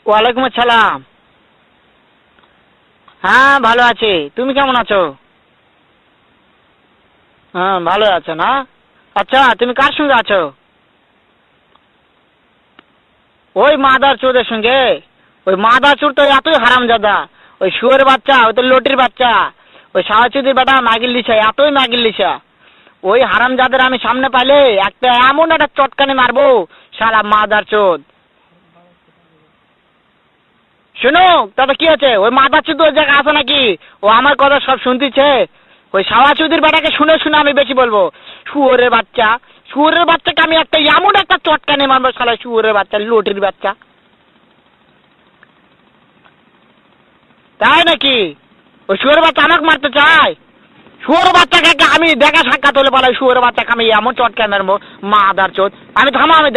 ওয়ালাইকুম আসসালাম। হ্যাঁ ভালো আছি, তুমি কেমন আছো? হ্যাঁ ভালো আছো না? আচ্ছা তুমি কার সঙ্গে আছো? ওই মাদার চোদের সঙ্গে। ওই মাদার চোর তো এতই হারামজাদা। ওই শুয়োর বাচ্চা, ওই তো লটির বাচ্চা। ওই সাওয়াচুদির বেটা মাগিল লিছা, এতই মাগিল লিছা। ওই হারামজাদের আমি সামনে পাইলে একটা এমন একটা চটকানি মারবো, শালা মাদার চোদ। শুনো, তবে কি আছে? ওই মাদার চোদ ওই জায়গায় আছে নাকি? ও আমার কথা সব শুনতেছে। ওই সাওয়াচুদির বেটাকে শুনে শুনে আমি বেশি বলবো। শুয়োরের বাচ্চা, শুয়োরের বাচ্চাকে আমি একটা এমন একটা চটকানি মারবো, শালা শুয়োরের বাচ্চা, লটির বাচ্চা। তাই নাকি? ওই শুয়োরের বাচ্চা আমাকে মারতে চায়? শুয়োর বাচ্চাকে আমি দেখা সাক্ষাৎ হলে বলে শুয়োরের বাচ্চাকে আমি এমন চটকানি মারবো, মাদার চোদ। আমি থামো, আমি